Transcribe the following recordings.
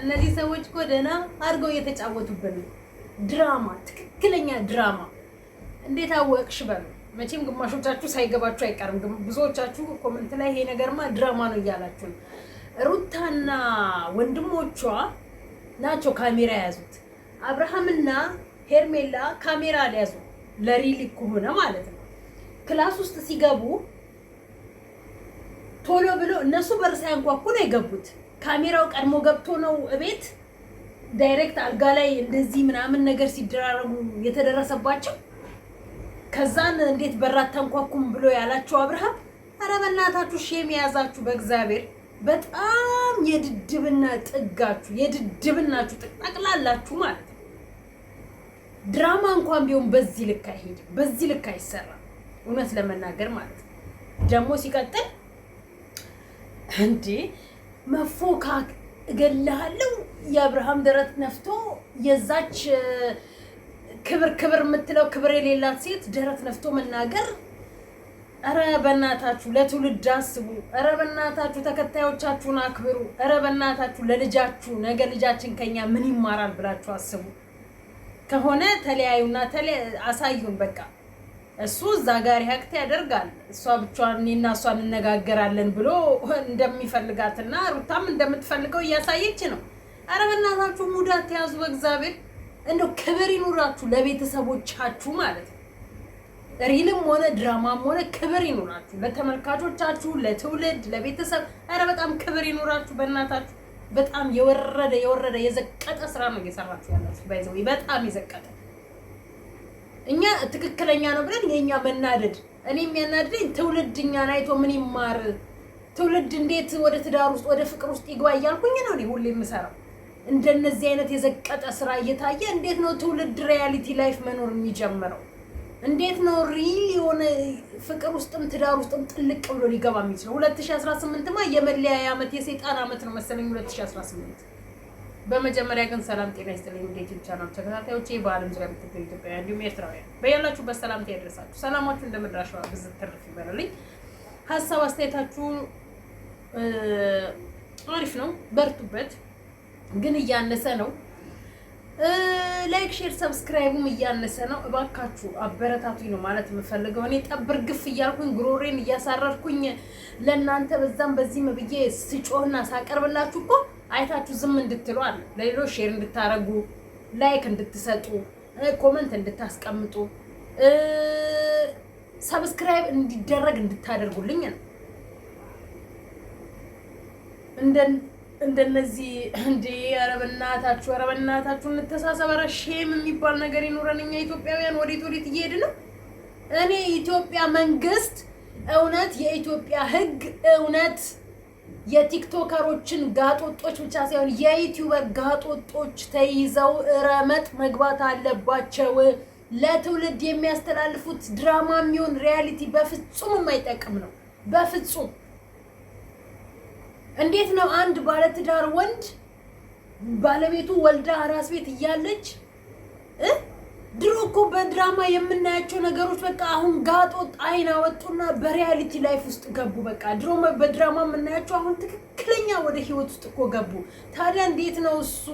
እነዚህ ሰዎች እኮ ደህና አድርገው እየተጫወቱብን ነው። ድራማ፣ ትክክለኛ ድራማ። እንዴት አወቅሽ በሉ። መቼም ግማሾቻችሁ ሳይገባችሁ አይቀርም። ብዙዎቻችሁ ኮሜንት ላይ ይሄ ነገርማ ድራማ ነው እያላችሁ ነው። ሩታና ወንድሞቿ ናቸው ካሜራ የያዙት። አብርሃምና ሄርሜላ ካሜራ አልያዙ። ለሪሊ ከሆነ ማለት ነው። ክላስ ውስጥ ሲገቡ ቶሎ ብሎ እነሱ በር ሳያንኳኩ ነው የገቡት። ካሜራው ቀድሞ ገብቶ ነው እቤት ዳይሬክት አልጋ ላይ እንደዚህ ምናምን ነገር ሲደራረጉ የተደረሰባቸው። ከዛን እንዴት በራት ተንኳኩም ብሎ ያላችሁ አብርሃም፣ ኧረ በእናታችሁ ሼም የያዛችሁ በእግዚአብሔር። በጣም የድድብና ጥጋችሁ የድድብናችሁ ጠቅላላችሁ ማለት ነው። ድራማ እንኳን ቢሆን በዚህ ልክ አይሄድም፣ በዚህ ልክ አይሰራም። እውነት ለመናገር ማለት ነው። ደግሞ ሲቀጥል እንዴ መፎካክ እገልሃለሁ የአብርሃም ደረት ነፍቶ የዛች ክብር የምትለው ክብር የሌላት ሴት ደረት ነፍቶ መናገር። ኧረ በእናታችሁ ለትውልድ አስቡ። ኧረ በእናታችሁ ተከታዮቻችሁን አክብሩ። ኧረ በእናታችሁ ለልጃችሁ ነገ ልጃችን ከኛ ምን ይማራል ብላችሁ አስቡ። ከሆነ ተለያዩና አሳዩን በቃ። እሱ እዛ ጋር ሪአክት ያደርጋል። እሷ ብቻዋን እኔና እሷ እንነጋገራለን ብሎ እንደሚፈልጋትና ሩታም እንደምትፈልገው እያሳየች ነው። ኧረ በእናታችሁ ሙዳት ያዙ በእግዚአብሔር። እንደው ክብር ይኑራችሁ ለቤተሰቦቻችሁ ማለት ነው። ሪልም ሆነ ድራማም ሆነ ክብር ይኑራችሁ ለተመልካቾቻችሁ፣ ለትውልድ፣ ለቤተሰብ። ኧረ በጣም ክብር ይኑራችሁ በእናታችሁ። በጣም የወረደ የዘቀጠ ስራ ነው እየሰራችሁ ያላችሁ። ባይዘው በጣም የዘቀጠ። እኛ ትክክለኛ ነው ብለን የኛ መናደድ፣ እኔ የሚያናድደኝ ትውልድ እኛን አይቶ ምን ይማር፣ ትውልድ እንዴት ወደ ትዳር ውስጥ ወደ ፍቅር ውስጥ ይግባ እያልኩኝ ነው እኔ ሁሌ የምሰራው። እንደነዚህ አይነት የዘቀጠ ስራ እየታየ እንዴት ነው ትውልድ ሪያሊቲ ላይፍ መኖር የሚጀምረው? እንዴት ነው ሪል የሆነ ፍቅር ውስጥም ትዳር ውስጥም ጥልቅ ብሎ ሊገባ የሚችለው? 2018ማ የመለያያ ዓመት የሰይጣን ዓመት ነው መሰለኝ 2018። በመጀመሪያ ግን ሰላም ጤና ይስጥልኝ ወደ ዩቲዩብ ቻናል ተከታታዮቼ፣ በዓለም ዙሪያ የምትገኙ ኢትዮጵያውያን እንዲሁም ኤርትራውያን በያላችሁበት ሰላምታ ይድረሳችሁ። ሰላማችሁ እንደምድራሽዋ ብዝት ትርፍ ይበልልኝ። ሀሳብ አስተያየታችሁ አሪፍ ነው፣ በርቱበት። ግን እያነሰ ነው። ላይክ ሼር ሰብስክራይቡም እያነሰ ነው። እባካችሁ አበረታቱኝ ነው ማለት የምፈልገው። እኔ ጠብር ግፍ እያልኩኝ ጉሮሬን እያሳረርኩኝ ለእናንተ በዛም በዚህም ብዬ ስጮህና ሳቀርብላችሁ እኮ አይታችሁ ዝም እንድትሉ አለ። ለሌሎች ሼር እንድታረጉ፣ ላይክ እንድትሰጡ፣ ኮመንት እንድታስቀምጡ፣ ሰብስክራይብ እንዲደረግ እንድታደርጉልኝ ነው። እንደነዚህ እንዴ ኧረ በእናታችሁ እንተሳሰብ። ኧረ ሼም የሚባል ነገር ይኖረን። እኛ ኢትዮጵያውያን ወዴት እየሄድን ነው? እኔ ኢትዮጵያ መንግስት እውነት የኢትዮጵያ ህግ እውነት የቲክቶከሮችን ጋጦጦች ብቻ ሳይሆን የዩቲዩበር ጋጦጦች ተይዘው ረመጥ መግባት አለባቸው። ለትውልድ የሚያስተላልፉት ድራማ የሚሆን ሪያሊቲ በፍጹም የማይጠቅም ነው። በፍጹም እንዴት ነው አንድ ባለትዳር ወንድ ባለቤቱ ወልዳ አራስ ቤት እያለች ድሮ እኮ በድራማ የምናያቸው ነገሮች በቃ አሁን ጋጦጥ አይን አወጡና በሪያሊቲ ላይፍ ውስጥ ገቡ። በቃ ድሮ በድራማ የምናያቸው አሁን ትክክለኛ ወደ ህይወት ውስጥ እኮ ገቡ። ታዲያ እንዴት ነው እሱ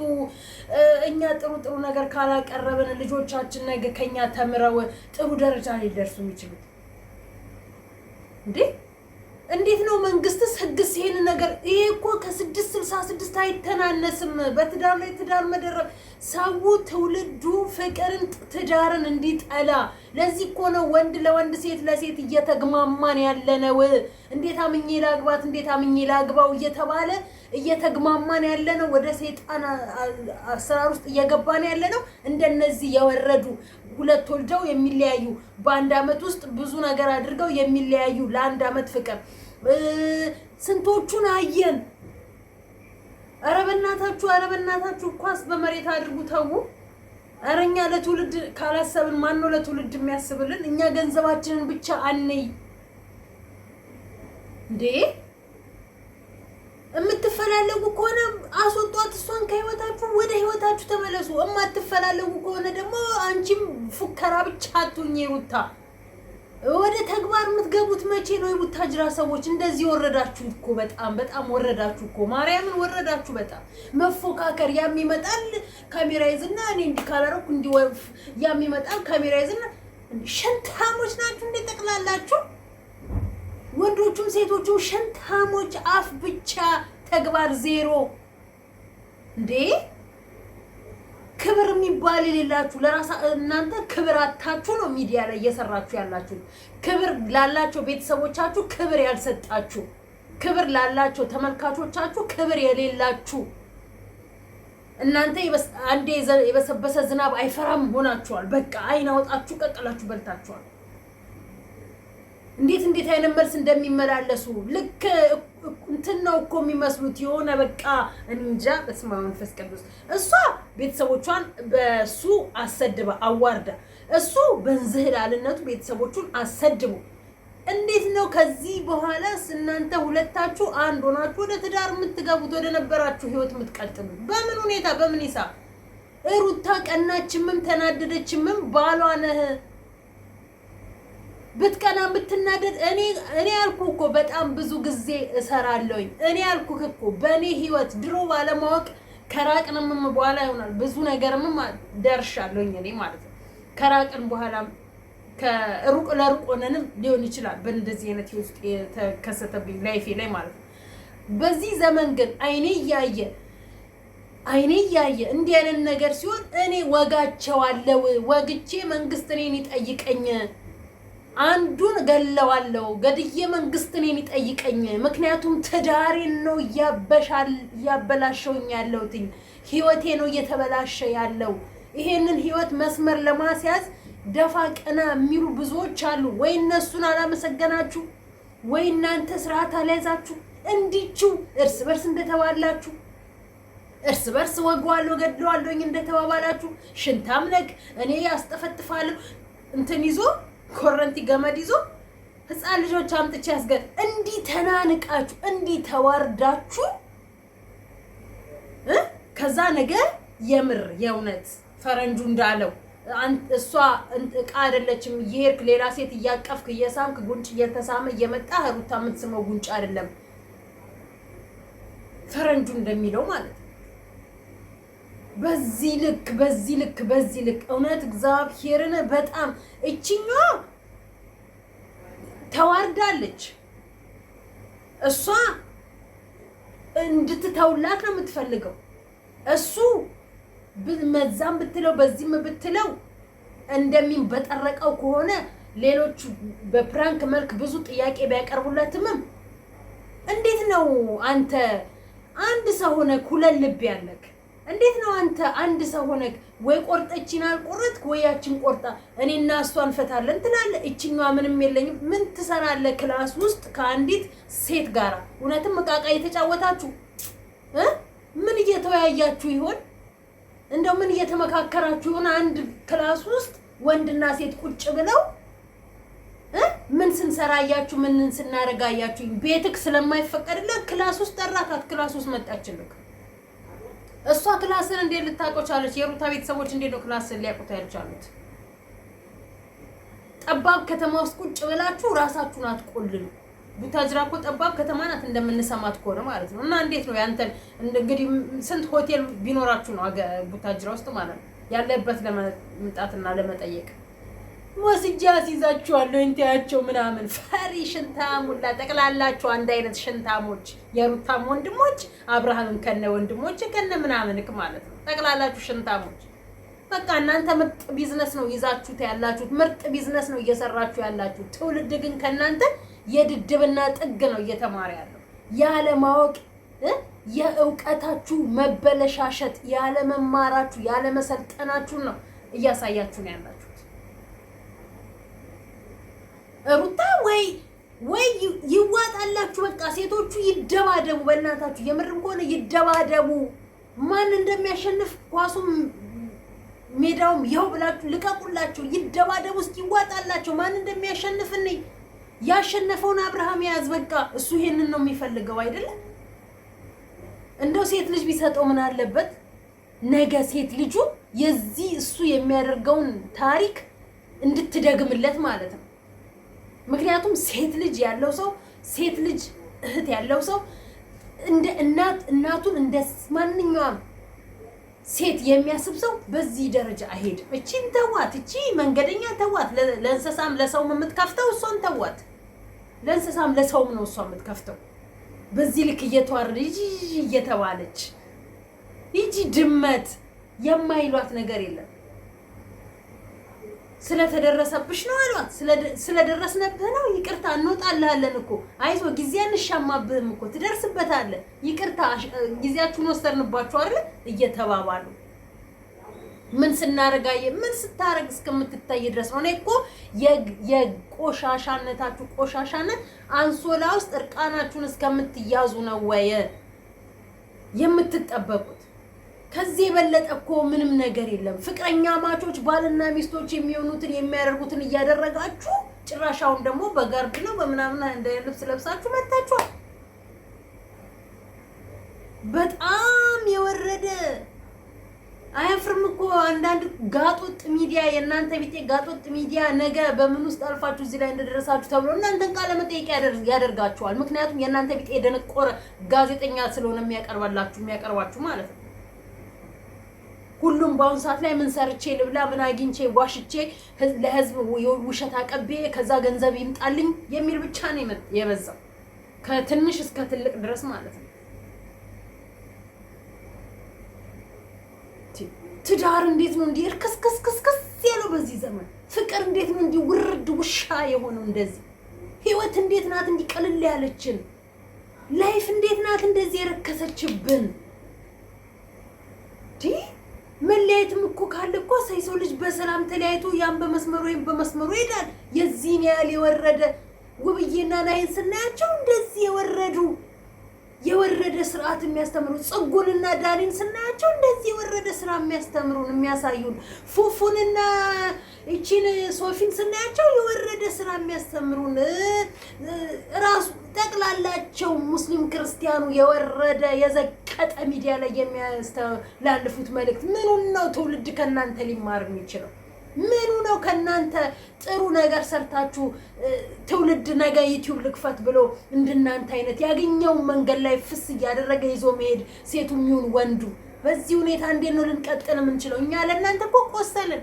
እኛ ጥሩ ነገር ካላቀረብን ልጆቻችን ነገ ከኛ ተምረው ጥሩ ደረጃ ላይ ሊደርሱ የሚችሉት እንዴ? እንዴት ነው መንግስትስ ህግስ ይሄን ነገር? ይሄ እኮ ከ666 አይተናነስም። በትዳር ላይ ትዳር መደረብ ሰው ትውልዱ ፍቅርን ትዳርን እንዲጠላ። ለዚህ እኮ ነው ወንድ ለወንድ ሴት ለሴት እየተግማማን ያለነው። እንዴት አምኜ ላግባት እንዴት አምኜ ላግባው እየተባለ እየተግማማን ያለነው፣ ወደ ሰይጣን አሰራር ውስጥ እየገባን ያለነው። እንደነዚህ የወረዱ ሁለት ወልደው የሚለያዩ በአንድ አመት ውስጥ ብዙ ነገር አድርገው የሚለያዩ ለአንድ አመት ፍቅር ስንቶቹን አየን። ኧረ በእናታችሁ ኳስ በመሬት አድርጉ ተው። ኧረ እኛ ለትውልድ ካላሰብን ማን ነው ለትውልድ የሚያስብልን? እኛ ገንዘባችንን ብቻ አንይ እንዴ? የምትፈላለጉ ከሆነ አስወጧት እሷን ከህይወታችሁ፣ ወደ ህይወታችሁ ተመለሱ። የማትፈላለጉ ከሆነ ደግሞ አንቺም ፉከራ ብቻ አትሁኚ ሩታ። ወደ ተግባር የምትገቡት መቼ ነው? የቡታጅራ ሰዎች እንደዚህ ወረዳችሁ እኮ በጣም ወረዳችሁ እኮ ማርያምን ወረዳችሁ በጣም መፎካከር። ያም ይመጣል ካሜራ ይዝና እኔ እንዲህ ካላረኩ እንዲወፍ ያም ይመጣል ካሜራ ይዝና ሸንታሞች ናችሁ እንደ ጠቅላላችሁ ወንዶቹም ሴቶቹም ሸንታሞች አፍ ብቻ ተግባር ዜሮ እንዴ ክብር የሚባል የሌላችሁ ለራሳ እናንተ ክብር አታችሁ ነው ሚዲያ ላይ እየሰራችሁ ያላችሁ ክብር ላላችሁ ቤተሰቦቻችሁ ክብር ያልሰጣችሁ ክብር ላላችሁ ተመልካቾቻችሁ ክብር የሌላችሁ እናንተ አንዴ የበሰበሰ ዝናብ አይፈራም ሆናችኋል በቃ አይን አውጣችሁ ቀቀላችሁ በልታችኋል እንዴት አይነት መልስ እንደሚመላለሱ ልክ እንትን ነው እኮ የሚመስሉት የሆነ በቃ እንጃ በስመ አብ ወመንፈስ ቅዱስ እሷ ቤተሰቦቿን በሱ አሰድባ አዋርዳ እሱ በእንዝህላልነቱ ቤተሰቦቹን አሰድቡ እንዴት ነው ከዚህ በኋላ እናንተ ሁለታችሁ አንድ ሆናችሁ ወደ ትዳር የምትገቡት ወደ ነበራችሁ ህይወት የምትቀጥሉ በምን ሁኔታ በምን ይሳብ ሩታ ቀናችምም ተናደደችምም ባሏ ነህ ብትቀና ብትናደድ እኔ ያልኩ እኮ በጣም ብዙ ጊዜ እሰራለሁኝ እኔ ያልኩ እኮ በኔ ህይወት ድሮ ባለማወቅ ከራቅንም በኋላ ይሆናል ብዙ ነገርም ደርሻለሁኝ እኔ ማለት ነው ከራቅን በኋላ ከሩቅ ለሩቅ ሆነንም ሊሆን ይችላል በእንደዚህ አይነት ውስጥ የተከሰተብኝ ላይፌ ላይ ማለት ነው በዚህ ዘመን ግን አይኔ ያየ እንዲህ አይነት ነገር ሲሆን እኔ ወጋቸዋለሁ ወግቼ መንግስት እኔን ይጠይቀኝ አንዱን ገለዋለሁ ገድዬ መንግስት እኔን ይጠይቀኝ ምክንያቱም ትዳሬን ነው ያበላሸውኝ ያለውት ህይወቴ ነው እየተበላሸ ያለው ይሄንን ህይወት መስመር ለማስያዝ ደፋ ቀና የሚሉ ብዙዎች አሉ ወይ እነሱን አላመሰገናችሁ ወይ እናንተ ስርዓት አልያዛችሁ እንዲቹ እርስ በርስ እንደተባላችሁ እርስ በርስ ወጓለሁ ገድለዋለሁኝ እንደተባባላችሁ ሽንታም ነክ እኔ ያስጠፈጥፋለሁ እንትን ይዞ ኮረንቲ ገመድ ይዞ ህፃን ልጆች አምጥቼ ያስገድ እንዲ ተናንቃችሁ እንዲ ተዋርዳችሁ ከዛ ነገር የምር የእውነት ፈረንጁ እንዳለው እሷ እቃ አይደለችም ይሄርክ ሌላ ሴት እያቀፍክ እየሳምክ ጉንጭ እየተሳመ እየመጣ ሩታ የምትስመው ጉንጭ አይደለም ፈረንጁ እንደሚለው ማለት በዚህ ልክ እውነት እግዚአብሔርን በጣም እቺኛዋ ተዋርዳለች እሷ እንድትተውላት ነው የምትፈልገው እሱ በመዛም ብትለው በዚህም ብትለው እንደሚንበጠረቀው ከሆነ ሌሎቹ በፕራንክ መልክ ብዙ ጥያቄ ቢያቀርቡለትም እንዴት ነው አንተ አንድ ሰው ሆነ ኩለል ልብ ያለክ እንዴት ነው አንተ አንድ ሰው ሆነ ወይ ቆርጠችና አልቆረጥክ ወይ ያችን ቆርጣ እኔና እሷን ፈታለን ትላለህ እቺኛዋ ምንም የለኝም ምን ትሰራለህ ክላስ ውስጥ ከአንዲት ሴት ጋር እውነትም መቃቃ እየተጫወታችሁ ምን እየተወያያችሁ ይሆን እንደው ምን እየተመካከራችሁ ይሆን አንድ ክላስ ውስጥ ወንድና ሴት ቁጭ ብለው ምን ስንሰራያችሁ ምን ስናረጋያችሁ ቤትክ ስለማይፈቀድልህ ክላስ ውስጥ ጠራካት ክላስ ውስጥ መጣችልክ እሷ ክላስን እንዴት ልታውቀው ቻለች የሩታ ቤተሰቦች እንዴት ነው ክላስን ሊያውቁት ያልቻሉት ጠባብ ከተማ ውስጥ ቁጭ ብላችሁ ራሳችሁን አትቆልሉ ቡታጅራ እኮ ጠባብ ከተማ ናት እንደምንሰማት ከሆነ ማለት ነው እና እንዴት ነው ያንተን እንግዲህ ስንት ሆቴል ቢኖራችሁ ነው ቡታጅራ ውስጥ ማለት ነው ያለበት ለመምጣትና ለመጠየቅ ወስጃ ሲዛችኋለሁ እንታያቸው ምናምን ፈሪ ሽንታሙላ ጠቅላላችሁ አንድ አይነት ሽንታሞች የሩታም ወንድሞች አብርሃምን ከነ ወንድሞች ከነ ምናምንክ ማለት ነው ጠቅላላችሁ ሽንታሞች በቃ እናንተ ምርጥ ቢዝነስ ነው ይዛችሁት ያላችሁት ምርጥ ቢዝነስ ነው እየሰራችሁ ያላችሁት ትውልድ ግን ከናንተ የድድብና ጥግ ነው እየተማረ ያለው ያለ ማወቅ የእውቀታችሁ መበለሻሸት ያለ መማራችሁ ያለ መሰልጠናችሁ ነው እያሳያችሁ ነው ያላችሁ ሩታ ወይ ይዋጣላችሁ በቃ ሴቶቹ ይደባደቡ በእናታችሁ የምርም ከሆነ ይደባደቡ ማን እንደሚያሸንፍ ኳሱም ሜዳውም ያው ብላችሁ ልቀቁላችሁ ይደባደቡ እስኪ ይዋጣላችሁ ማን እንደሚያሸንፍ እኔ ያሸነፈውን አብርሃም ያዝ በቃ እሱ ይሄንን ነው የሚፈልገው አይደለ እንደው ሴት ልጅ ቢሰጠው ምን አለበት ነገ ሴት ልጁ የዚህ እሱ የሚያደርገውን ታሪክ እንድትደግምለት ማለት ነው ምክንያቱም ሴት ልጅ ያለው ሰው ሴት ልጅ እህት ያለው ሰው እንደ እናቱን እንደ ማንኛውም ሴት የሚያስብ ሰው በዚህ ደረጃ አይሄድም። እቺን ተዋት፣ እቺ መንገደኛ ተዋት። ለእንስሳም ለሰውም የምትከፍተው እሷን ተዋት። ለእንስሳም ለሰውም ነው እሷ የምትከፍተው። በዚህ ልክ እየተዋረደች እየተባለች ይቺ ድመት የማይሏት ነገር የለም። ስለተደረሰብሽ ነው አሏት። ስለደረስነብህ ነው ይቅርታ እንወጣልሃለን እኮ አይዞ ጊዜ አንሻማብህም እኮ ትደርስበታለህ፣ ይቅርታ ጊዜያችሁን ወሰድንባችሁ አይደል እየተባባሉ ምን ስናረጋየ ምን ስታረግ እስከምትታይ ድረስ ነው። እኔ እኮ የቆሻሻነታችሁ ቆሻሻነት አንሶላ ውስጥ እርቃናችሁን እስከምትያዙ ነው ወይ የምትጠበቁት? ከዚህ የበለጠ እኮ ምንም ነገር የለም። ፍቅረኛ ማቾች ባልና ሚስቶች የሚሆኑትን የሚያደርጉትን እያደረጋችሁ ጭራሻውን ደግሞ በጋርድ ነው በምናምን እንደ ልብስ ለብሳችሁ መጣችኋል። በጣም የወረደ አያፍርም እኮ አንዳንድ ጋጦጥ ሚዲያ የእናንተ ቢጤ ጋጦጥ ሚዲያ ነገ በምን ውስጥ አልፋችሁ እዚህ ላይ እንደደረሳችሁ ተብሎ እናንተን ቃለ መጠይቅ ያደርጋችኋል። ምክንያቱም የእናንተ ቢጤ የደነቆረ ጋዜጠኛ ስለሆነ የሚያቀርባችሁ ማለት ነው። ሁሉም በአሁን ሰዓት ላይ ምን ሰርቼ ልብላ፣ ምን አግኝቼ ዋሽቼ ለህዝብ ውሸት አቀቤ ከዛ ገንዘብ ይምጣልኝ የሚል ብቻ ነው የበዛው ከትንሽ እስከ ትልቅ ድረስ ማለት ነው። ትዳር እንዴት ነው እንዲህ እርከስከስከስ ያለው በዚህ ዘመን? ፍቅር እንዴት ነው እንዲህ ውርድ ውሻ የሆነው? እንደዚህ ህይወት እንዴት ናት እንዲህ ቀልል ያለችን? ላይፍ እንዴት ናት እንደዚህ የረከሰችብን? መለያየትም እኮ ካለ እኮ ሰው ልጅ በሰላም ተለያይቶ ያን በመስመሩ ወይም በመስመሩ ይሄዳል። የዚህን ያህል የወረደ ውብዬና ናይን ስናያቸው እንደዚህ የወረደ ስርዓት የሚያስተምሩ፣ ጽጉንና ዳኒን ስናያቸው እንደዚህ የወረደ ስራ የሚያስተምሩን የሚያሳዩን፣ ፉፉንና እቺን ሶፊን ስናያቸው የወረደ ስራ የሚያስተምሩን፣ ራሱ ጠቅላላቸው ሙስሊም ክርስቲያኑ የወረደ የዘቀጠ ሚዲያ ላይ የሚያስተላልፉት መልእክት ምኑን ነው ትውልድ ከናንተ ሊማር የሚችለው? ምኑ ነው ከናንተ ጥሩ ነገር ሰርታችሁ ትውልድ ነገ ዩቲዩብ ልክፈት ብሎ እንደናንተ አይነት ያገኘው መንገድ ላይ ፍስ እያደረገ ይዞ መሄድ ሴቱም ይሁን ወንዱ? በዚህ ሁኔታ እንዴት ነው ልንቀጥል የምንችለው? እኛ ለእናንተ እኮ ቆሰልን።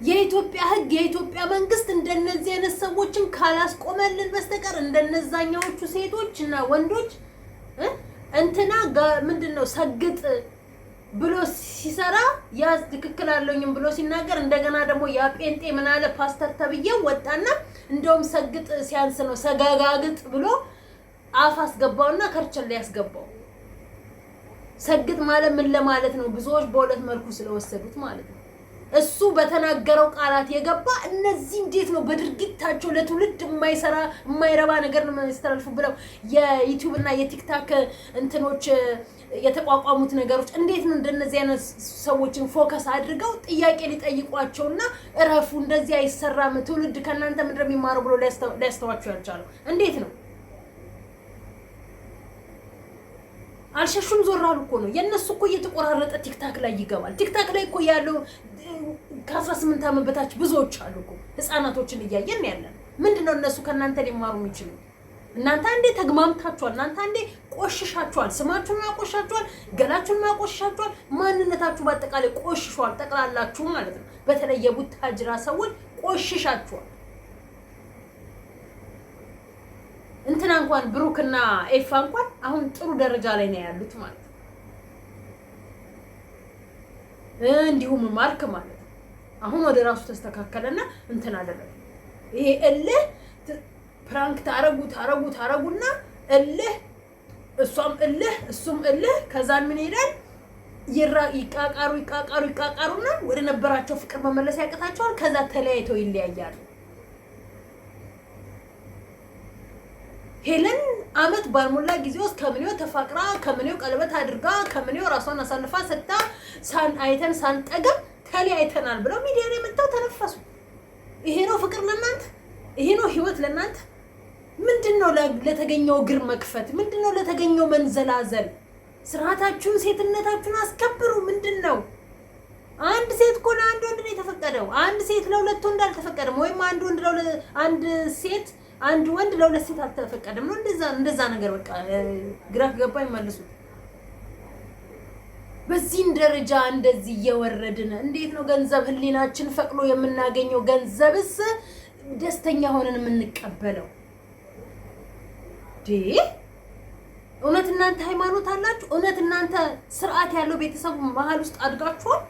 የኢትዮጵያ ሕግ የኢትዮጵያ መንግስት እንደነዚህ አይነት ሰዎችን ካላስቆመልን በስተቀር እንደነዛኛዎቹ ሴቶች እና ወንዶች እንትና ምንድነው ሰግጥ ብሎ ሲሰራ ያ ትክክል አለኝም ብሎ ሲናገር እንደገና ደግሞ ያ ጴንጤ ምን አለ ፓስተር ተብዬው ወጣና እንደውም ሰግጥ ሲያንስ ነው ሰጋጋግጥ ብሎ አፍ አስገባውና ከርቸል ላይ ያስገባው። ሰግጥ ማለት ምን ለማለት ነው? ብዙዎች በሁለት መልኩ ስለወሰዱት ማለት ነው። እሱ በተናገረው ቃላት የገባ እነዚህ እንዴት ነው በድርጊታቸው ለትውልድ የማይረባ ነገር ነው የሚያስተላልፉ ብለው የዩቲዩብ እና የቲክታክ እንትኖች የተቋቋሙት ነገሮች እንዴት ነው እንደነዚህ አይነት ሰዎችን ፎከስ አድርገው ጥያቄ ሊጠይቋቸውና እረፉ እንደዚህ አይሰራም ትውልድ ከናንተ ምንድነው የሚማረው ብሎ ሊያስተዋቸው ያልቻለው እንዴት ነው? አልሸሹም ዞራሉ እኮ ነው የነሱ እኮ እየተቆራረጠ ቲክታክ ላይ ይገባል። ቲክታክ ላይ እኮ ያለው ከ18 ዓመት በታች ብዙዎች አሉ እኮ ህፃናቶችን እያየን ያለን። ምንድነው እነሱ ከናንተ ሊማሩ የሚችሉ? እናንተ አንዴ ተግማምታችኋል፣ እናንተ አንዴ ቆሽሻችኋል፣ ስማችሁን አቆሻችኋል፣ ገላችሁን አቆሻችኋል፣ ማንነታችሁ በአጠቃላይ ቆሽሿል ጠቅላላችሁ ማለት ነው። በተለይ የቡታጅራ ሰዎች ቆሽሻችኋል። እንትና እንኳን ብሩክና ኤፋ እንኳን አሁን ጥሩ ደረጃ ላይ ነው ያሉት ማለት ነው። እንዲሁም ማርክ ማለት ነው አሁን ወደ ራሱ ተስተካከለና እንትና አደረገ። ይሄ እልህ ፕራንክ ታረጉና እልህ እሷም እልህ እሱም እልህ ከዛን ምን ይላል ይቃቃሩና ወደ ነበራቸው ፍቅር መመለስ ያቀታቸዋል። ከዛ ተለያይተው ይለያያሉ። ሄለን አመት ባልሞላ ጊዜ ውስጥ ከምኔው ተፋቅራ ከምኔው ቀለበት አድርጋ ከምኔው ራሷን አሳልፋ ሰጣ አይተን ሳንጠገብ ተለያይተናል ብለው ሚዲያ ላይ መጣው ተነፈሱ። ይሄ ነው ፍቅር ለእናንተ? ይሄ ነው ህይወት ለእናንተ? ምንድነው ለተገኘው ግር መክፈት? ምንድነው ለተገኘው መንዘላዘል? ስርዓታችሁን ሴትነታችሁን አስከብሩ። ምንድነው አንድ ሴት እኮ አንድ ወንድ ነው የተፈቀደው። አንድ ሴት ለሁለት ወንድ አልተፈቀደም። ወይም አንድ ወንድ አንድ ሴት አንድ ወንድ ለሁለት ሴት አልተፈቀደም ነው። እንደዛ ነገር በቃ ግራ ገባኝ መልሱት። በዚህን ደረጃ እንደዚህ እየወረድን እንዴት ነው ገንዘብ ህሊናችን ፈቅሎ የምናገኘው? ገንዘብስ ደስተኛ ሆነን የምንቀበለው? እውነት እናንተ ሃይማኖት አላችሁ? እውነት እናንተ ስርዓት ያለው ቤተሰብ መሀል ውስጥ አድጋችኋል?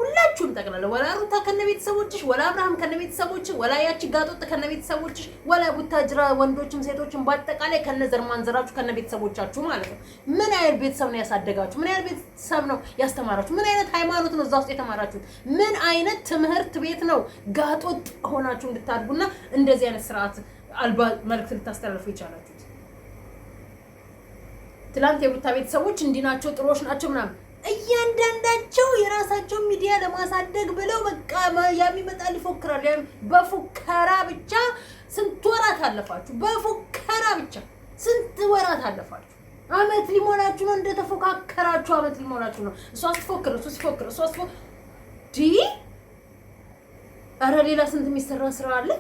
ሁላችሁም ጠቅላላ ወላ ሩታ ከነቤተሰቦችሽ፣ ወላ አብርሃም ከነቤተሰቦችሽ፣ ወላ ያቺ ጋጦጥ ከነቤተሰቦችሽ፣ ወላ ቡታጅራ ወንዶችም ሴቶችም በአጠቃላይ ከነዘር ማንዘራችሁ ከነቤተሰቦቻችሁ ማለት ነው። ምን አይነት ቤተሰብ ነው ያሳደጋችሁ? ምን አይነት ቤተሰብ ነው ያስተማራችሁ? ምን አይነት ሃይማኖት ነው እዛ ውስጥ የተማራችሁት? ምን አይነት ትምህርት ቤት ነው ጋጦጥ ሆናችሁ እንድታድጉና እንደዚህ አይነት ስርዓት አልባ መልዕክት ልታስተላልፉ የቻላችሁት? ትላንት የሩታ ቤተሰቦች እንዲህ ናቸው ጥሩዎች ናቸው ምናምን እያንዳንዳቸው የራሳቸው ሚዲያ ለማሳደግ ብለው በቃ የሚመጣል ይፎክራል። በፉከራ ብቻ ስንት ወራት አለፋችሁ? በፉከራ ብቻ ስንት ወራት አለፋችሁ? አመት ሊሞላችሁ ነው። እንደተፎካከራችሁ አመት ሊሞላችሁ ነው። እሷ አስፎክር እሱ ሲፎክር እሷ አስፎ ኧረ ሌላ ስንት የሚሰራ ስራ አለ።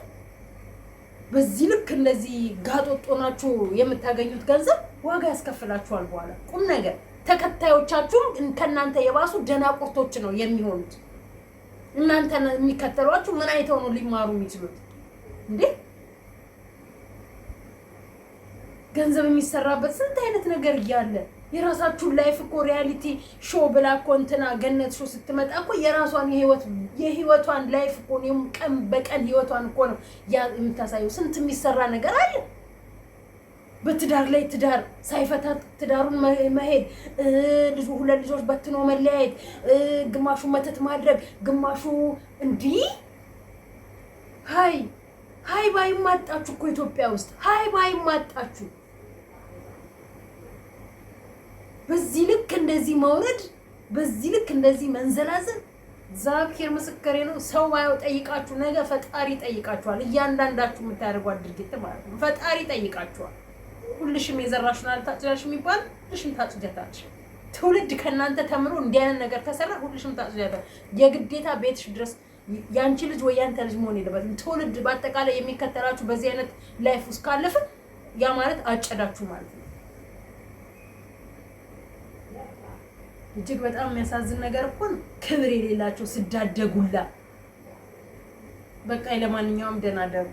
በዚህ ልክ እንደዚህ ጋጦጥ ሆናችሁ የምታገኙት ገንዘብ ዋጋ ያስከፍላችኋል። በኋላ ቁም ነገር ተከታዮቻችሁም ከናንተ የባሱ ደናቁርቶች ነው የሚሆኑት። እናንተ የሚከተሏችሁ ምን አይተው ነው ሊማሩ የሚችሉት እንዴ? ገንዘብ የሚሰራበት ስንት አይነት ነገር እያለ የራሳችሁ ላይፍ እኮ ሪያሊቲ ሾው ብላ እኮ እንትና ገነት ሾው ስትመጣ እኮ የራሷን የህይወቷን ላይፍ እኮ ነው ቀን በቀን ህይወቷን እኮ ነው የምታሳየው። ስንት የሚሰራ ነገር አለ። በትዳር ላይ ትዳር ሳይፈታት ትዳሩን መሄድ፣ ሁለት ልጆች በትኖ መለያየት፣ ግማሹ መተት ማድረግ፣ ግማሹ እንዲህ ሃይ ባይማጣችሁ እኮ ኢትዮጵያ ውስጥ ሃይ ባይማጣችሁ። በዚህ ልክ እንደዚህ መውረድ፣ በዚህ ልክ እንደዚህ መንዘላዘል እግዚአብሔር ምስክሬ ነው። ሰው ባየው ጠይቃችሁ ነገ ፈጣሪ ጠይቃችኋል። እያንዳንዳችሁ የምታደርጓት ድርጊት ማለት ነው ፈጣሪ ጠይቃችኋል። ሁልሽም የዘራሽውን አልታጭዳሽ የሚባል ሁልሽም ታጭዳታለሽ። ትውልድ ከእናንተ ተምሮ እንዲህ አይነት ነገር ከሰራ ሁልሽም ታጭዳታለሽ። የግዴታ ቤትሽ ድረስ ያንቺ ልጅ ወይ ያንተ ልጅ መሆን የለበትም። ትውልድ በአጠቃላይ የሚከተላችሁ በዚህ አይነት ላይፍ ውስጥ ካለፈ ያ ማለት አጨዳችሁ ማለት ነው። እጅግ በጣም የሚያሳዝን ነገር እኮ ነው። ክብር የሌላቸው ስዳደጉላ። በቃ ለማንኛውም ደህና ደሩ።